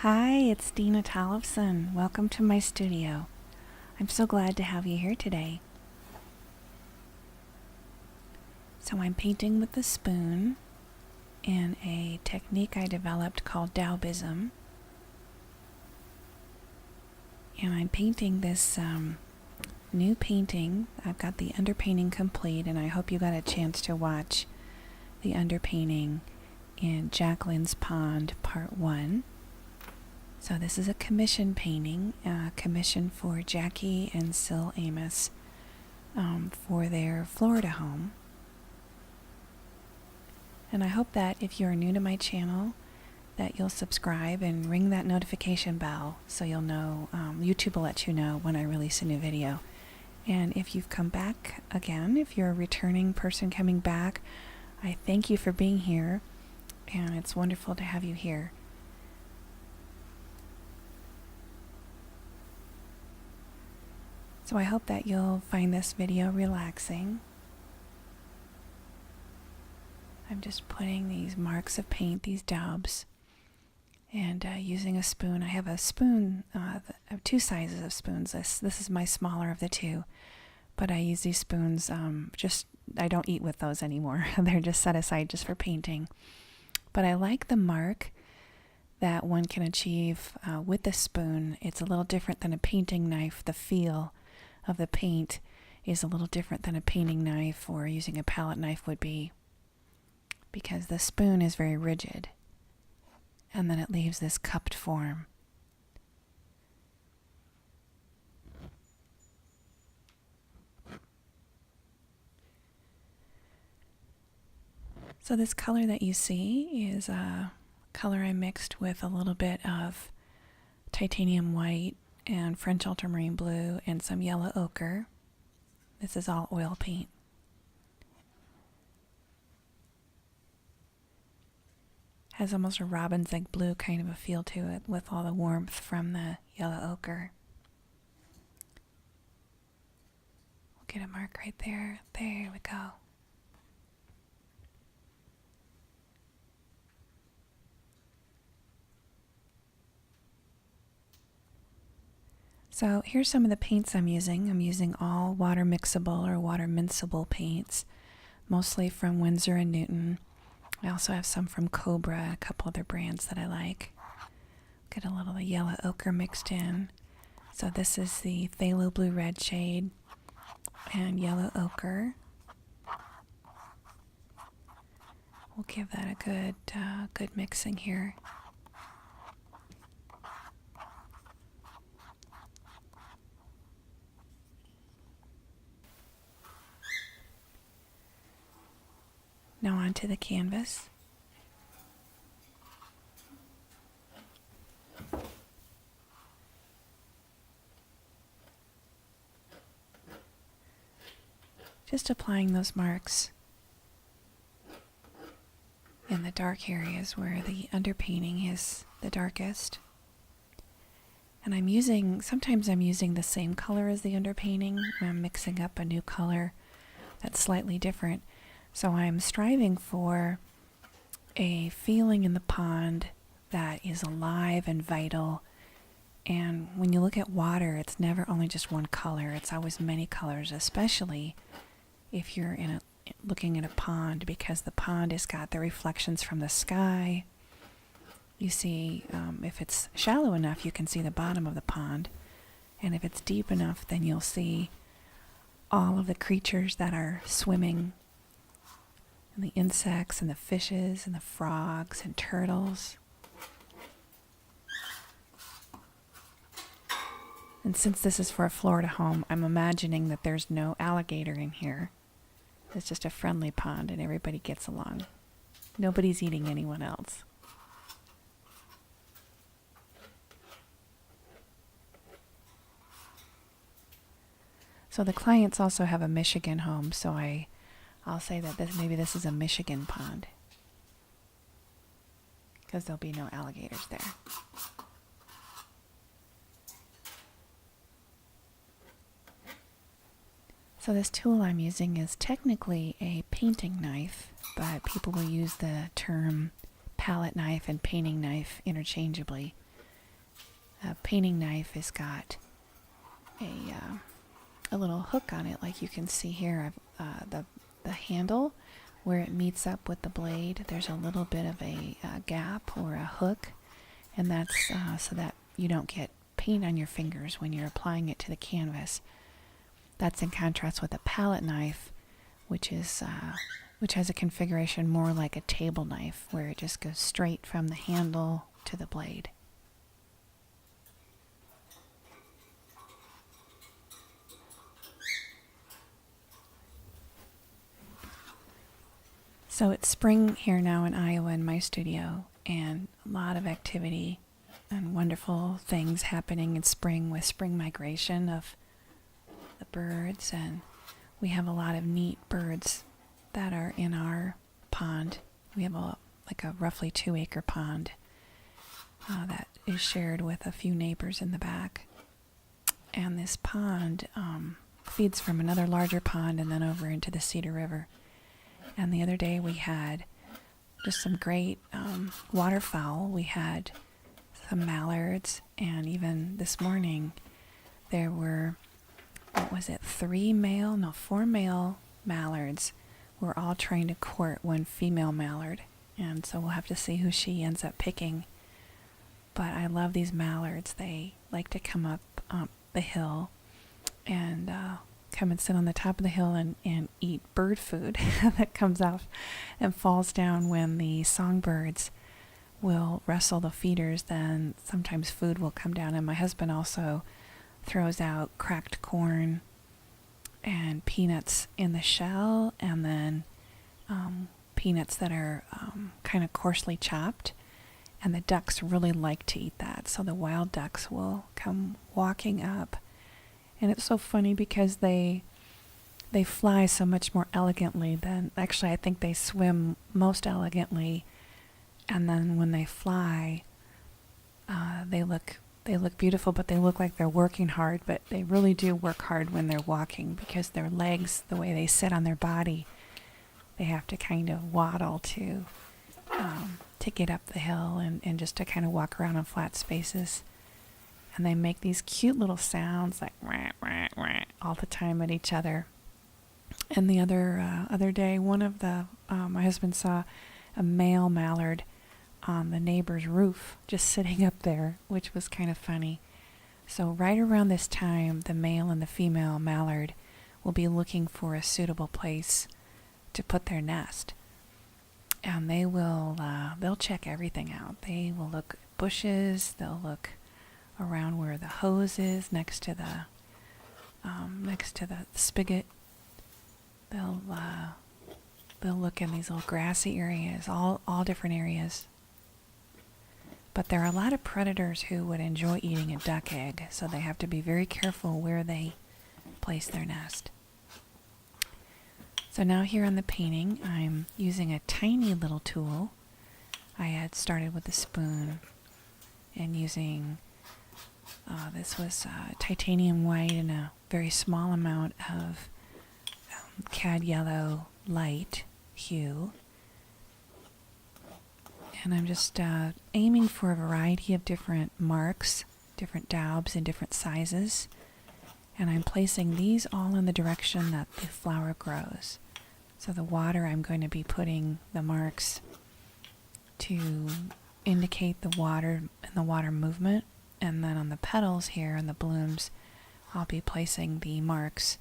Hi, it's Dena Tollefson. Welcome to my studio. I'm so glad to have you here today. So I'm painting with the spoon in a technique I developed called Daubism. And I'm painting this new painting. I've got the underpainting complete, and I hope you got a chance to watch the underpainting in Jacqueline's Pond Part 1. So this is a commission painting, commissioned for Jackie and Syl Amos for their Florida home. And I hope that if you're new to my channel, that you'll subscribe and ring that notification bell so you'll know, YouTube will let you know when I release a new video. And if you've come back again, if you're a returning person coming back, I thank you for being here, and it's wonderful to have you here. So I hope that you'll find this video relaxing. I'm just putting these marks of paint, these daubs, and using a spoon. I have a spoon, I have two sizes of spoons. This is my smaller of the two, but I use these spoons, I don't eat with those anymore. They're just set aside just for painting. But I like the mark that one can achieve with the spoon. It's a little different than a painting knife. The feel of the paint is a little different than a painting knife or using a palette knife would be, because the spoon is very rigid and then it leaves this cupped form. So this color that you see is a color I mixed with a little bit of titanium white and French ultramarine blue and some yellow ochre. This is all oil paint. Has almost a robin's egg blue kind of a feel to it with all the warmth from the yellow ochre. We'll get a mark right there. There we go. So here's some of the paints I'm using. I'm using all water mixable or water minceable paints, mostly from Winsor and Newton. I also have some from Cobra and a couple other brands that I like. Get a little yellow ochre mixed in. So this is the phthalo blue red shade and yellow ochre. We'll give that a good mixing here. Now onto the canvas. Just applying those marks in the dark areas where the underpainting is the darkest. And sometimes I'm using the same color as the underpainting. I'm mixing up a new color that's slightly different. So I'm striving for a feeling in the pond that is alive and vital. And when you look at water, it's never only just one color. It's always many colors, especially if you're looking at a pond, because the pond has got the reflections from the sky. You see, if it's shallow enough, you can see the bottom of the pond. And if it's deep enough, then you'll see all of the creatures that are swimming, and the insects and the fishes and the frogs and turtles. And since this is for a Florida home, I'm imagining that there's no alligator in here. It's just a friendly pond and everybody gets along. Nobody's eating anyone else. So the clients also have a Michigan home, so I'll say that maybe this is a Michigan pond, because there'll be no alligators there. So this tool I'm using is technically a painting knife, but people will use the term palette knife and painting knife interchangeably. painting knife has got a little hook on it, like you can see here. The handle where it meets up with the blade, there's a little bit of a gap or a hook, and that's so that you don't get paint on your fingers when you're applying it to the canvas. That's in contrast with a palette knife, which has a configuration more like a table knife, where it just goes straight from the handle to the blade. So it's spring here now in Iowa in my studio, and a lot of activity and wonderful things happening in spring with spring migration of the birds, and we have a lot of neat birds that are in our pond. We have a roughly 2-acre pond that is shared with a few neighbors in the back. And this pond feeds from another larger pond and then over into the Cedar River. And the other day we had just some great waterfowl. We had some mallards, and even this morning there were, 4 male mallards were all trying to court one female mallard. And so we'll have to see who she ends up picking. But I love these mallards. They like to come up the hill and come and sit on the top of the hill and eat bird food that comes off and falls down when the songbirds will wrestle the feeders. Then sometimes food will come down. And my husband also throws out cracked corn and peanuts in the shell, and then peanuts that are kind of coarsely chopped. And the ducks really like to eat that. So the wild ducks will come walking up. And it's so funny because they fly so much more elegantly than, actually I think they swim most elegantly. And then when they fly, they look beautiful, but they look like they're working hard. But they really do work hard when they're walking, because their legs, the way they sit on their body, they have to kind of waddle to get up the hill and just to kind of walk around in flat spaces. And they make these cute little sounds like rah, rah, rah, all the time at each other. And the other day, my husband saw a male mallard on the neighbor's roof just sitting up there, which was kind of funny. So right around this time, the male and the female mallard will be looking for a suitable place to put their nest. And they'll check everything out. They will look at bushes, they'll look around where the hose is next to the spigot. They'll look in these little grassy areas, all different areas. But there are a lot of predators who would enjoy eating a duck egg, so they have to be very careful where they place their nest. So now here on the painting, I'm using a tiny little tool. I had started with a spoon and using, this was titanium white and a very small amount of cad yellow light hue. And I'm just aiming for a variety of different marks, different daubs in different sizes. And I'm placing these all in the direction that the flower grows. So the water, I'm going to be putting the marks to indicate the water and the water movement. And then on the petals here and the blooms, I'll be placing the marks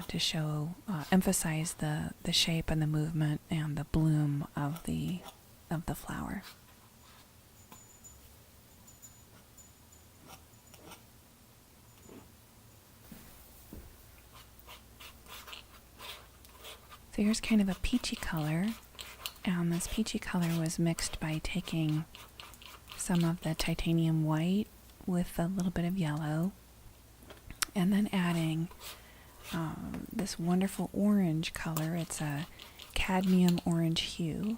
to show, emphasize the shape and the movement and the bloom of the flower. So here's kind of a peachy color, and this peachy color was mixed by taking some of the titanium white with a little bit of yellow, and then adding this wonderful orange color. It's a cadmium orange hue,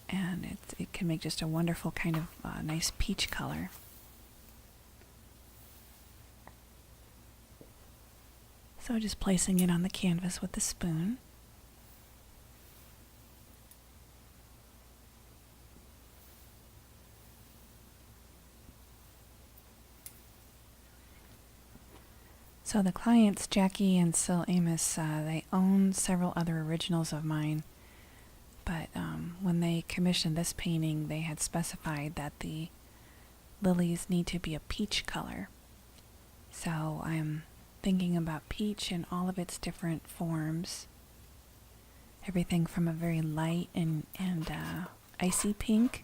and it can make just a wonderful kind of nice peach color. So just placing it on the canvas with the spoon. So the clients, Jackie and Syl Amos, they own several other originals of mine, but when they commissioned this painting, they had specified that the lilies need to be a peach color. So I'm thinking about peach in all of its different forms. Everything from a very light and icy pink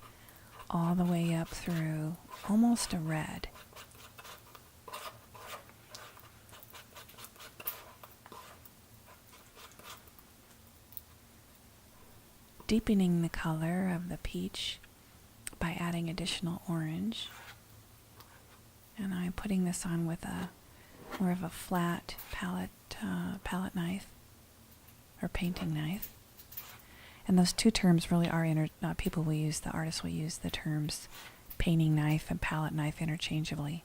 all the way up through almost a red. Deepening the color of the peach by adding additional orange. And I'm putting this on with a more of a flat palette knife or painting knife. And those two terms really are people will use, the artists will use the terms painting knife and palette knife interchangeably.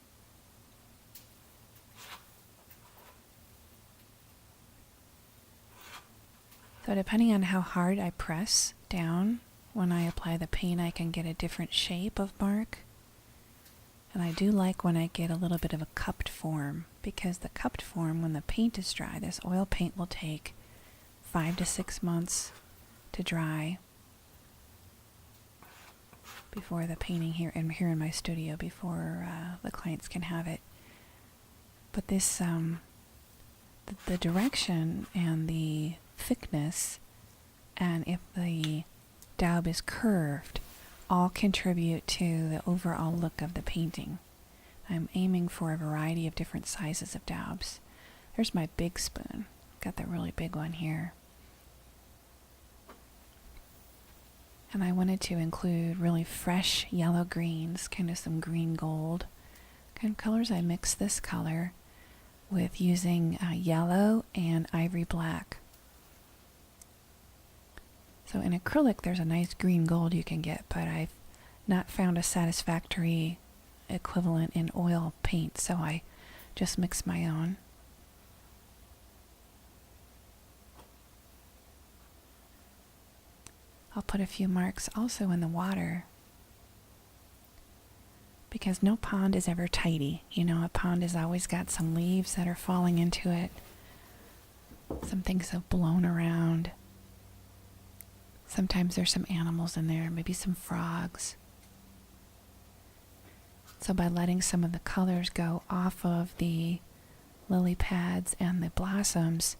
So depending on how hard I press down when I apply the paint, I can get a different shape of mark. And I do like when I get a little bit of a cupped form, because the cupped form, when the paint is dry, this oil paint will take 5 to 6 months to dry before the painting here in my studio, before the clients can have it. But this, the direction and the thickness, and if the daub is curved, all contribute to the overall look of the painting. I'm aiming for a variety of different sizes of daubs. There's my big spoon. Got the really big one here. And I wanted to include really fresh yellow greens, kind of some green gold kind of colors. I mixed this color with using yellow and ivory black. So in acrylic, there's a nice green gold you can get, but I've not found a satisfactory equivalent in oil paint, so I just mixed my own. I'll put a few marks also in the water, because no pond is ever tidy. You know, a pond has always got some leaves that are falling into it. Some things have blown around. Sometimes there's some animals in there, maybe some frogs. So by letting some of the colors go off of the lily pads and the blossoms,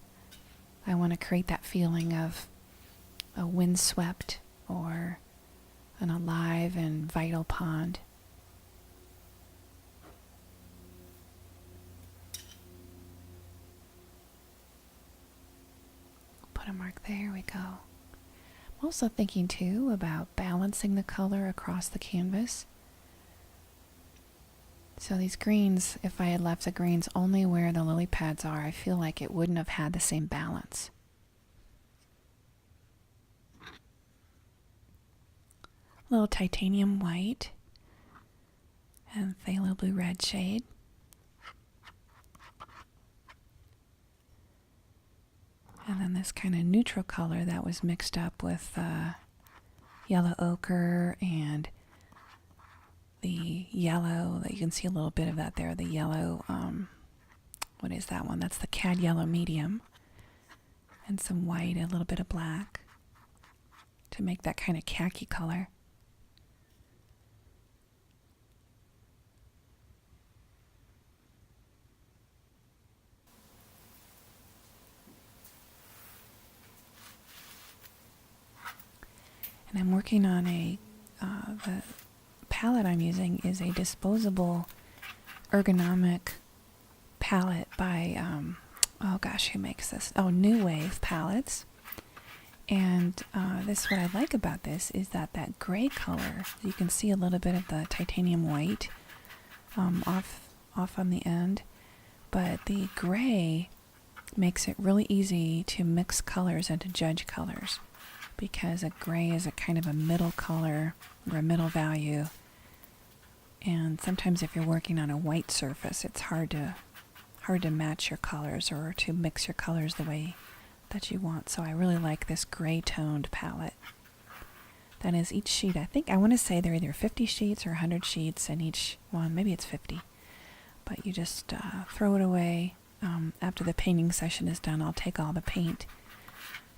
I want to create that feeling of a windswept or an alive and vital pond. Put a mark there, we go. I'm also thinking too about balancing the color across the canvas. So these greens, if I had left the greens only where the lily pads are, I feel like it wouldn't have had the same balance. A little titanium white and phthalo blue red shade. And then this kind of neutral color that was mixed up with yellow ochre and the yellow, that you can see a little bit of that there, the yellow, what is that one? That's the cad yellow medium. And some white, a little bit of black to make that kind of khaki color. And I'm working on the palette I'm using is a disposable ergonomic palette by, oh gosh, who makes this? Oh, New Wave Palettes. And what I like about this is that gray color, you can see a little bit of the titanium white off on the end, but the gray makes it really easy to mix colors and to judge colors, because a gray is a kind of a middle color or a middle value. And sometimes if you're working on a white surface, it's hard to match your colors or to mix your colors the way that you want. So I really like this gray toned palette. That is each sheet. I want to say they're either 50 sheets or 100 sheets in each one. Maybe it's 50. But you just throw it away after the painting session is done, I'll take all the paint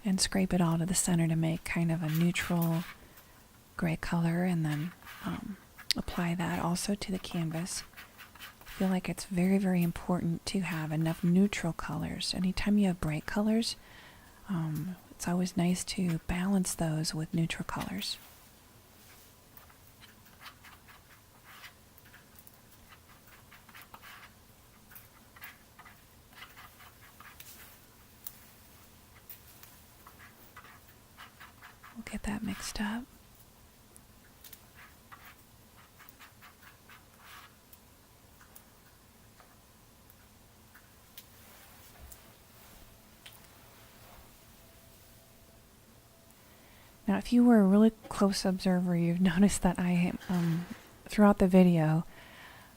and scrape it all to the center to make kind of a neutral gray color, and then apply that also to the canvas. I feel like it's very, very important to have enough neutral colors. Anytime you have bright colors, it's always nice to balance those with neutral colors. We'll get that mixed up. Now, if you were a really close observer, you've noticed that I throughout the video,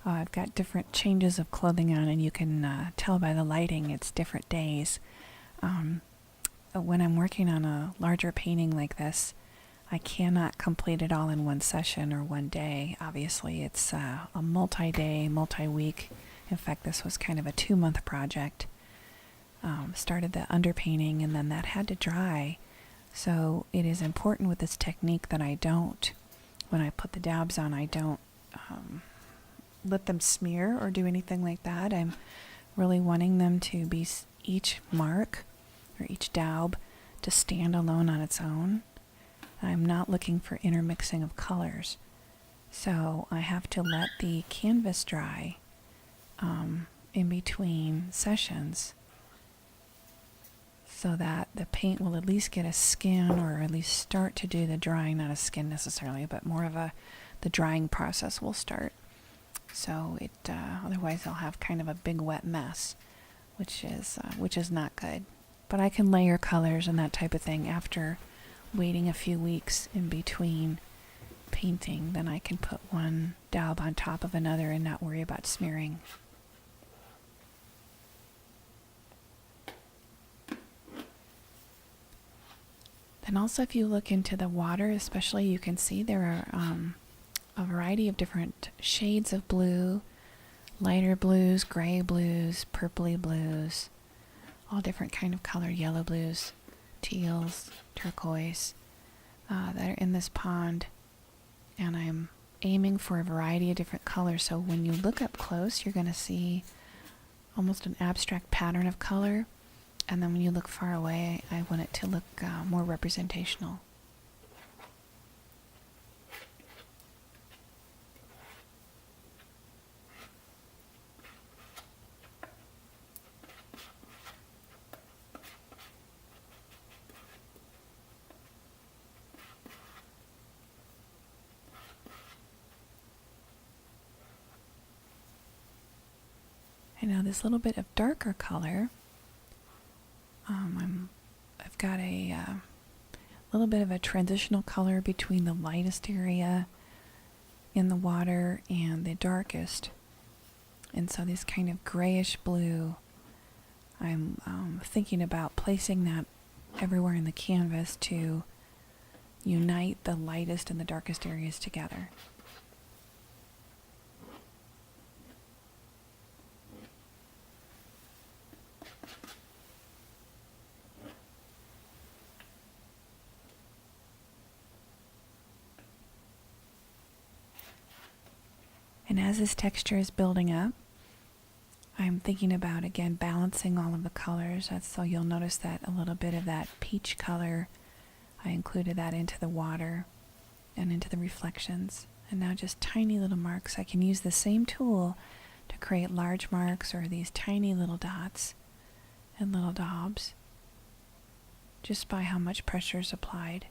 I've got different changes of clothing on, and you can tell by the lighting it's different days. When I'm working on a larger painting like this, I cannot complete it all in one session or one day. Obviously, it's a multi-day, multi-week. In fact, this was kind of a 2-month project. Started the underpainting, and then that had to dry. So it is important with this technique that I don't, when I put the daubs on, I don't let them smear or do anything like that. I'm really wanting them to be each mark or each daub to stand alone on its own. I'm not looking for intermixing of colors. So I have to let the canvas dry in between sessions, so that the paint will at least get a skin, or at least start to do the drying, not a skin necessarily, but more of the drying process will start. So it otherwise I'll have kind of a big wet mess, which is not good. But I can layer colors and that type of thing after waiting a few weeks in between painting. Then I can put one daub on top of another and not worry about smearing. Then also, if you look into the water especially, you can see there are a variety of different shades of blue, lighter blues, gray blues, purpley blues, all different kind of color, yellow blues, teals, turquoise, that are in this pond. And I'm aiming for a variety of different colors, so when you look up close, you're going to see almost an abstract pattern of color. And then when you look far away, I want it to look more representational. And now this little bit of darker color, I've got a little bit of a transitional color between the lightest area in the water and the darkest. And so this kind of grayish blue, I'm thinking about placing that everywhere in the canvas to unite the lightest and the darkest areas together. And as this texture is building up, I'm thinking about, again, balancing all of the colors. So you'll notice that a little bit of that peach color, I included that into the water and into the reflections. And now just tiny little marks. I can use the same tool to create large marks or these tiny little dots and little daubs, just by how much pressure is applied.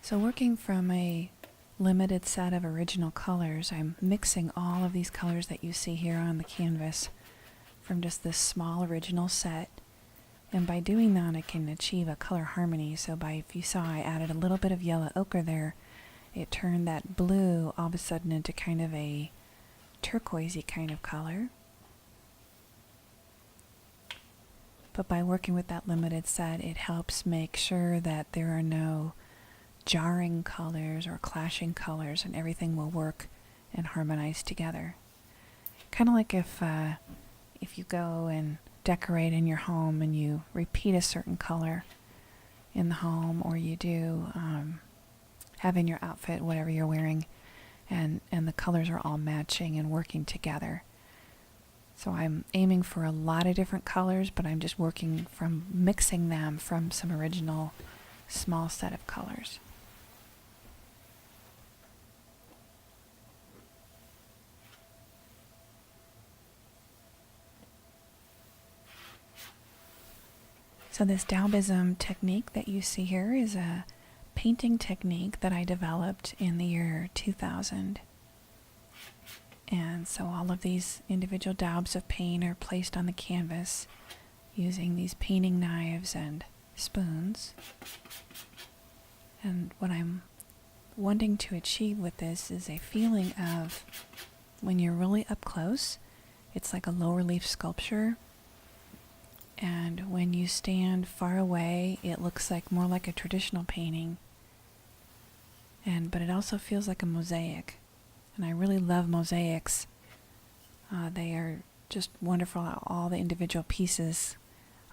So working from a limited set of original colors, I'm mixing all of these colors that you see here on the canvas from just this small original set. And by doing that, I can achieve a color harmony. So if you saw, I added a little bit of yellow ochre there. It turned that blue all of a sudden into kind of a turquoisey kind of color. But by working with that limited set, it helps make sure that there are no jarring colors or clashing colors, and everything will work and harmonize together. Kind of like if you go and decorate in your home and you repeat a certain color in the home, or you do have in your outfit whatever you're wearing, and the colors are all matching and working together. So I'm aiming for a lot of different colors, but I'm just working from mixing them from some original small set of colors. So this Daubism technique that you see here is a painting technique that I developed in the year 2000. And so all of these individual daubs of paint are placed on the canvas using these painting knives and spoons. And what I'm wanting to achieve with this is a feeling of, when you're really up close, it's like a low relief sculpture. And when you stand far away, it looks like more like a traditional painting. But it also feels like a mosaic. And I really love mosaics. They are just wonderful how all the individual pieces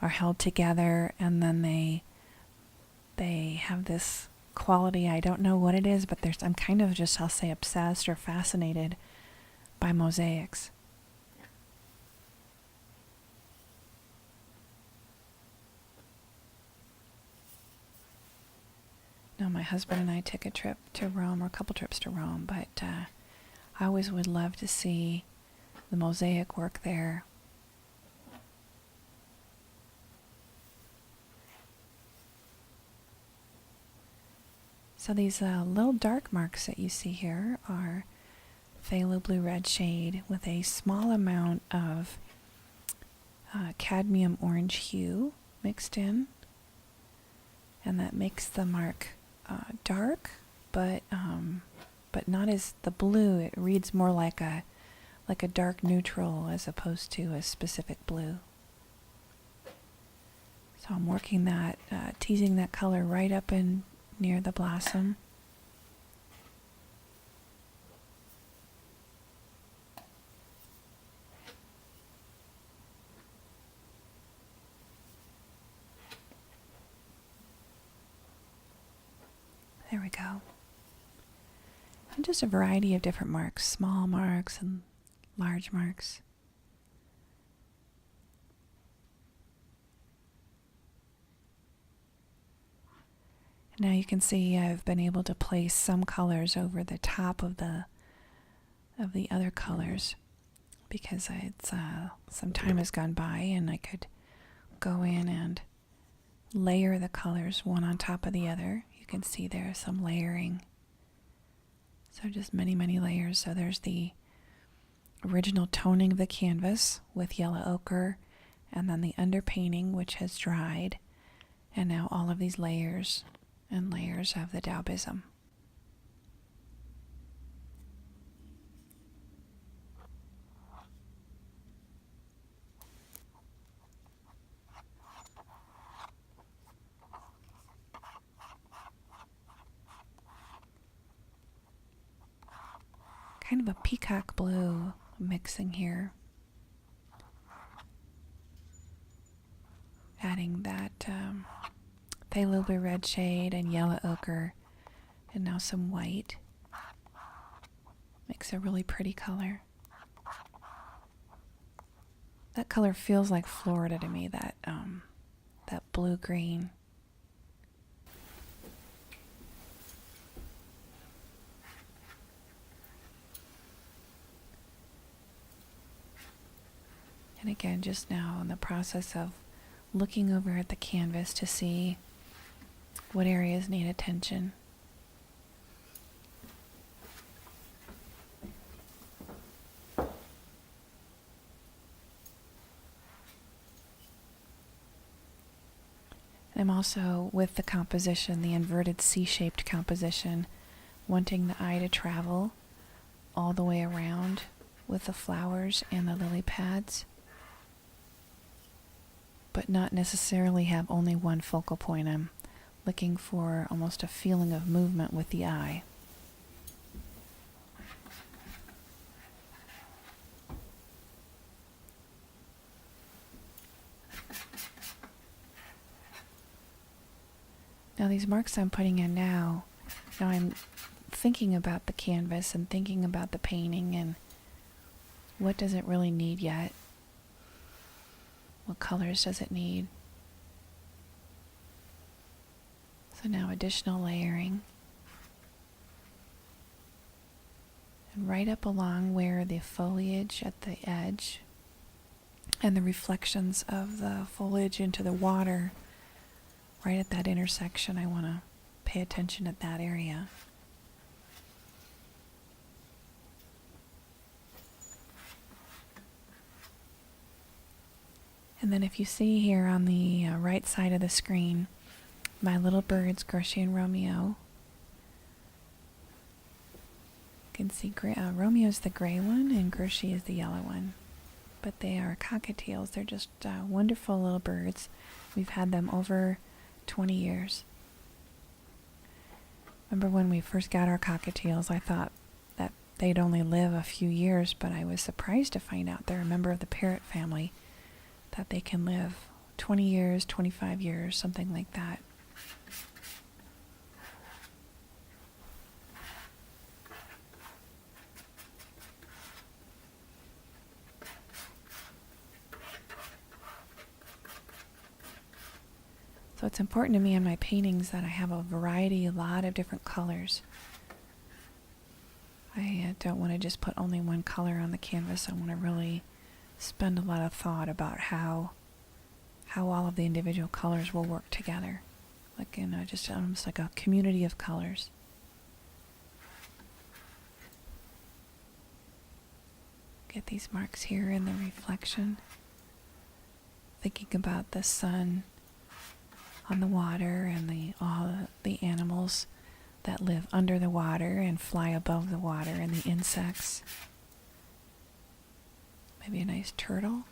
are held together, and then they have this quality. I don't know what it is, but I'm kind of just, I'll say, obsessed or fascinated by mosaics. No, my husband and I took a trip to Rome, or a couple trips to Rome, but I always would love to see the mosaic work there. So these little dark marks that you see here are phthalo blue red shade with a small amount of cadmium orange hue mixed in, and that makes the mark dark, but not as the blue. It reads more like a dark neutral as opposed to a specific blue. So I'm working that, teasing that color right up in near the blossom. There we go. And just a variety of different marks, small marks and large marks. Now you can see I've been able to place some colors over the top of the other colors, because it's some time has gone by and I could go in and layer the colors one on top of the other. You can see there's some layering. So just many layers. So there's the original toning of the canvas with yellow ochre, and then the underpainting, which has dried, and now all of these layers and layers of the Daubism. Kind of a peacock blue mixing here. Adding that phthalo blue red shade and yellow ochre, and now some white. Makes a really pretty color. That color feels like Florida to me, that blue-green. And again, just now in the process of looking over at the canvas to see what areas need attention. I'm also, with the composition, the inverted C-shaped composition, wanting the eye to travel all the way around with the flowers and the lily pads. but not necessarily have only one focal point. I'm looking for almost a feeling of movement with the eye. Now these marks I'm putting in now I'm thinking about the canvas and thinking about the painting and what does it really need yet? What colors does it need? So now additional layering. And right up along where the foliage at the edge and the reflections of the foliage into the water, right at that intersection, I want to pay attention at that area. And then if you see here on the right side of the screen, my little birds, Gershie and Romeo. You can see Romeo's the gray one and Gershie is the yellow one. But they are cockatiels. They're just wonderful little birds. We've had them over 20 years. Remember when we first got our cockatiels, I thought that they'd only live a few years, but I was surprised to find out they're a member of the parrot family, that they can live 20 years, 25 years, something like that. So it's important to me in my paintings that I have a variety, a lot of different colors. I don't want to just put only one color on the canvas. I want to really spend a lot of thought about how all of the individual colors will work together, like in just almost like a community of colors. Get these marks here in the reflection, thinking about the sun on the water and all the animals that live under the water and fly above the water and the insects. Maybe a nice turtle.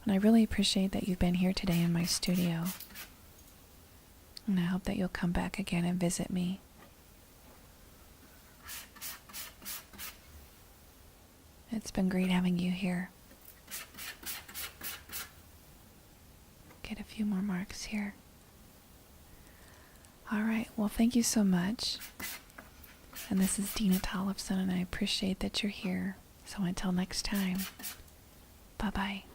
And I really appreciate that you've been here today in my studio. And I hope that you'll come back again and visit me. It's been great having you here. Get a few more marks here. All right, well, thank you so much. And this is Dena Tollefson, and I appreciate that you're here. So until next time, bye-bye.